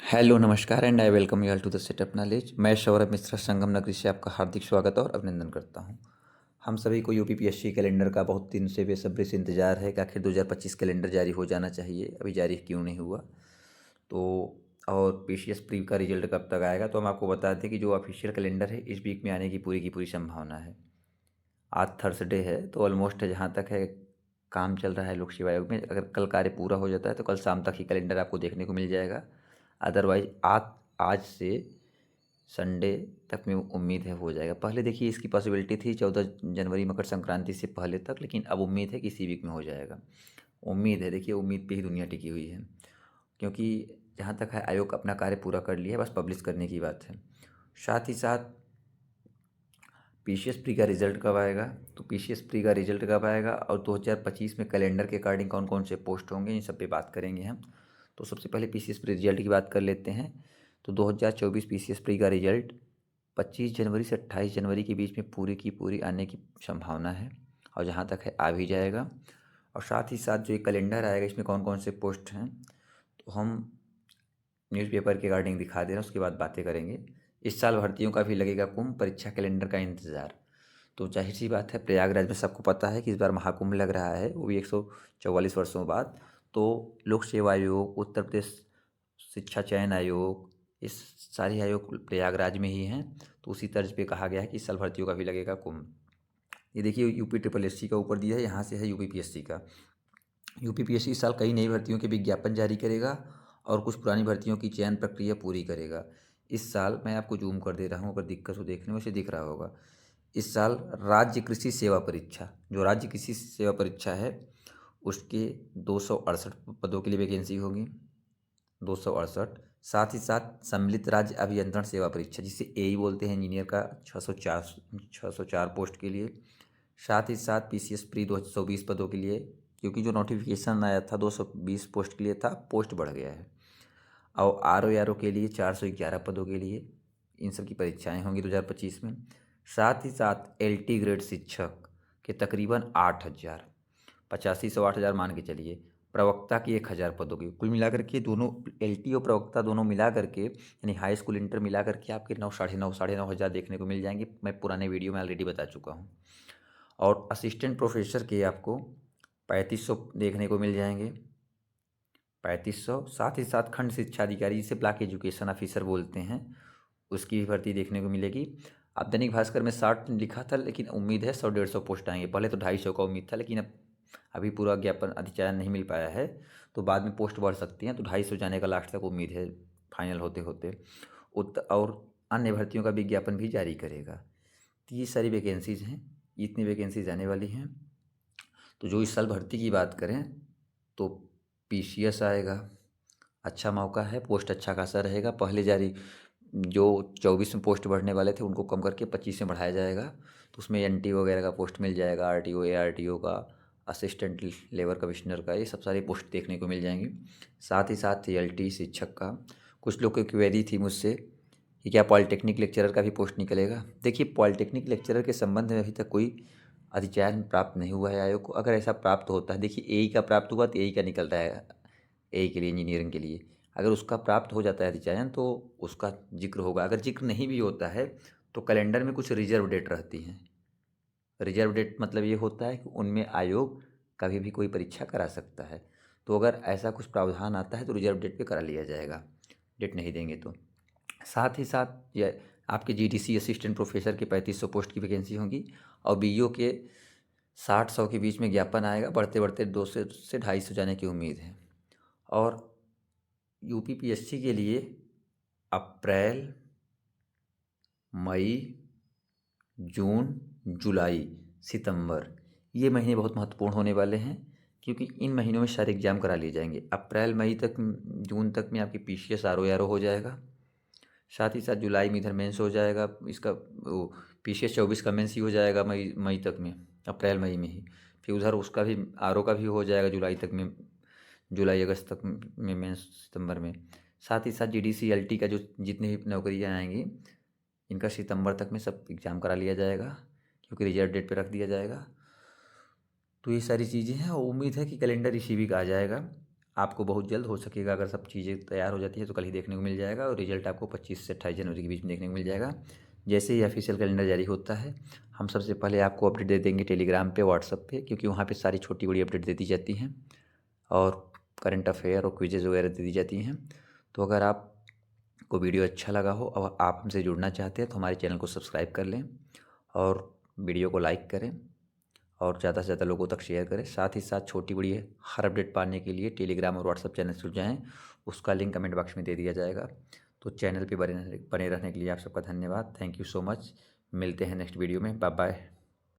Hello नमस्कार and I welcome you all to the setup knowledge. मैं सौरभ मिश्रा संगम नगरी से आपका हार्दिक स्वागत और अभिनंदन करता हूं। हम सभी को यूपीपीएससी कैलेंडर का बहुत दिन से बेसब्री से इंतजार है कि आखिर 2025 कैलेंडर जारी हो जाना चाहिए, अभी जारी क्यों नहीं हुआ। तो और पीसीएस प्री का रिजल्ट कब तक आएगा, तो हम आपको बता दें कि जो ऑफिशियल कैलेंडर है इस वीक में आने की पूरी संभावना है। आज थर्सडे है तो ऑलमोस्ट जहाँ तक है काम चल रहा है लोक सेवा आयोग में, अगर कल कार्य पूरा हो जाता है तो कल शाम तक ही कैलेंडर आपको देखने को मिल जाएगा। अदरवाइज आज से संडे तक में उम्मीद है हो जाएगा। पहले देखिए इसकी पॉसिबिलिटी थी 14 जनवरी मकर संक्रांति से पहले तक, लेकिन अब उम्मीद है कि इसी वीक में हो जाएगा। उम्मीद है, देखिए उम्मीद पे ही दुनिया टिकी हुई है, क्योंकि जहाँ तक है आयोग अपना कार्य पूरा कर लिया है, बस पब्लिश करने की बात है। साथ ही साथ पीसीएस प्री का रिजल्ट कब आएगा, तो पीसीएस प्री का रिजल्ट कब आएगा और 2025 में कैलेंडर के अकॉर्डिंग कौन कौन से पोस्ट होंगे, इन सब पे बात करेंगे हम। तो सबसे पहले पीसीएस प्री रिजल्ट की बात कर लेते हैं। तो 2024 पीसीएस प्री का रिजल्ट 25 जनवरी से 28 जनवरी के बीच में पूरी की पूरी आने की संभावना है, और जहाँ तक है आ भी जाएगा। और साथ ही साथ जो ये कैलेंडर आएगा इसमें कौन कौन से पोस्ट हैं, तो हम न्यूज़पेपर के अकॉर्डिंग दिखा दे रहे हैं, उसके बाद बातें करेंगे। इस साल भर्तियों का भी लगेगा कुंभ, परीक्षा कैलेंडर का इंतज़ार। तो जाहिर सी बात है, प्रयागराज में सबको पता है कि इस बार महाकुंभ लग रहा है, वो भी 144 वर्षों बाद। तो लोक सेवा आयोग, उत्तर प्रदेश शिक्षा चयन आयोग, इस सारे आयोग प्रयागराज में ही हैं। तो उसी तर्ज पे कहा गया है कि इस साल भर्तियों का भी लगेगा कुंभ। ये देखिए यूपी ट्रिपल एस सी का ऊपर दिया है, यहाँ से है यूपी पी एस सी का। यूपी पी एस सी इस साल कई नई भर्तियों के विज्ञापन जारी करेगा और कुछ पुरानी भर्तियों की चयन प्रक्रिया पूरी करेगा। इस साल मैं आपको जूम कर दे रहा हूँ, अगर दिक्कत हो देखने में से दिख रहा होगा। इस साल राज्य कृषि सेवा परीक्षा, जो राज्य कृषि सेवा परीक्षा है उसके 268 पदों के लिए वैकेंसी होगी, 268। साथ ही साथ सम्मिलित राज्य अभियंत्रण सेवा परीक्षा, जिसे एई बोलते हैं, इंजीनियर का 604 पोस्ट के लिए। साथ ही साथ पीसीएस प्री 220 पदों के लिए, क्योंकि जो नोटिफिकेशन आया था 220 पोस्ट के लिए था, पोस्ट बढ़ गया है। और आर ओ के लिए 411 पदों के लिए इन सब की परीक्षाएँ होंगी 2025 में। साथ ही साथ एलटी ग्रेड शिक्षक के तकरीबन 8,000, 85 सौ 8,000 मान के चलिए। प्रवक्ता की 1,000 पदों की, कुल मिलाकर के दोनों एलटी और प्रवक्ता दोनों मिला करके, यानी हाई स्कूल इंटर मिला करके आपके 9 साढ़े नौ हज़ार देखने को मिल जाएंगे। मैं पुराने वीडियो में ऑलरेडी बता चुका हूँ। और असिस्टेंट प्रोफेसर के आपको 3500 देखने को मिल जाएंगे, 3500। साथ ही साथ खंड शिक्षा अधिकारी, जिसे ब्लॉक एजुकेशन ऑफिसर बोलते हैं, उसकी भी भर्ती देखने को मिलेगी। अब दैनिक भास्कर में 60 लिखा था, लेकिन उम्मीद है 100-150 पोस्ट आएंगे। पहले तो 250 का उम्मीद था, लेकिन अब अभी पूरा ज्ञापन अधिचारण नहीं मिल पाया है, तो बाद में पोस्ट बढ़ सकती हैं। तो 250 जाने का लास्ट तक उम्मीद है, फाइनल होते होते। और अन्य भर्तियों का विज्ञापन भी जारी करेगा। तो ये सारी वैकेंसीज़ हैं, इतनी वैकेंसीज आने वाली हैं। तो जो इस साल भर्ती की बात करें तो पीसीएस आएगा, अच्छा मौका है, पोस्ट अच्छा खासा रहेगा। पहले जारी जो 24 में पोस्ट बढ़ने वाले थे उनको कम करके 25 में बढ़ाया जाएगा, तो उसमें एनटी वगैरह का पोस्ट मिल जाएगा, आरटीओ एआरटीओ का, असिस्टेंट लेबर कमिश्नर का, ये सब सारी पोस्ट देखने को मिल जाएंगी। साथ ही साथ एलटी शिक्षक का, कुछ लोग की क्वेरी थी मुझसे कि क्या पॉलिटेक्निक लेक्चरर का भी पोस्ट निकलेगा। देखिए पॉलिटेक्निक लेक्चरर के संबंध में अभी तक कोई अधिचयन प्राप्त नहीं हुआ है आयोग को। अगर ऐसा प्राप्त होता है, देखिए एई का प्राप्त हुआ तो एई का निकल रहा है, एई के लिए, इंजीनियरिंग के लिए। अगर उसका प्राप्त हो जाता है अधिचयन तो उसका जिक्र होगा। अगर जिक्र नहीं भी होता है तो कैलेंडर में कुछ रिजर्व डेट रहती हैं। रिजर्व डेट मतलब ये होता है कि उनमें आयोग कभी भी कोई परीक्षा करा सकता है। तो अगर ऐसा कुछ प्रावधान आता है तो रिजर्व डेट पे करा लिया जाएगा, डेट नहीं देंगे तो। साथ ही साथ ये आपके जीडीसी असिस्टेंट प्रोफेसर के 3500 पोस्ट की वैकेंसी होगी, और बीईओ के 60-100 के बीच में ज्ञापन आएगा, बढ़ते बढ़ते 200 से 250 जाने की उम्मीद है। और यूपीपीएससी के लिए अप्रैल, मई, जून, जुलाई, सितंबर, ये महीने बहुत महत्वपूर्ण होने वाले हैं, क्योंकि इन महीनों में सारे एग्जाम करा लिए जाएंगे। अप्रैल मई तक, जून तक में आपकी पीसीएस आर ओ हो जाएगा। साथ ही साथ जुलाई में इधर मेंस हो जाएगा, इसका वो पीसीएस 24 का मेंस ही हो जाएगा मई मई तक में, अप्रैल मई में ही। फिर उधर उसका भी आर का भी हो जाएगा जुलाई तक में, जुलाई अगस्त तक में मेंस, सितंबर में। साथ ही साथ जीडीसी एलटी का जो जितनी भी नौकरियां आएंगी, इनका सितंबर तक में सब एग्ज़ाम करा लिया जाएगा, क्योंकि रिजल्ट डेट पे रख दिया जाएगा। तो ये सारी चीज़ें हैं, और उम्मीद है कि कैलेंडर इसी वीक आ जाएगा। आपको बहुत जल्द हो सकेगा, अगर सब चीज़ें तैयार हो जाती है तो कल ही देखने को मिल जाएगा और रिजल्ट आपको 25 से 28 जनवरी के बीच में देखने को मिल जाएगा। जैसे ही ऑफिशियल कैलेंडर जारी होता है हम सबसे पहले आपको अपडेट दे देंगे टेलीग्राम पे, व्हाट्सअप पे, क्योंकि वहाँ पे सारी छोटी बड़ी अपडेट दे दी जाती हैं और करंट अफेयर और क्विजेज़ वगैरह दे दी जाती हैं। तो अगर आपको वीडियो अच्छा लगा हो और आप हमसे जुड़ना चाहते हैं तो हमारे चैनल को सब्सक्राइब कर लें और वीडियो को लाइक करें और ज़्यादा से ज़्यादा लोगों तक शेयर करें। साथ ही साथ छोटी बड़ी हर अपडेट पाने के लिए टेलीग्राम और व्हाट्सअप चैनल से जुड़ जाएँ, उसका लिंक कमेंट बॉक्स में दे दिया जाएगा। तो चैनल पे बने रहने के लिए आप सबका धन्यवाद। Thank you so much. मिलते हैं नेक्स्ट वीडियो में। Bye bye.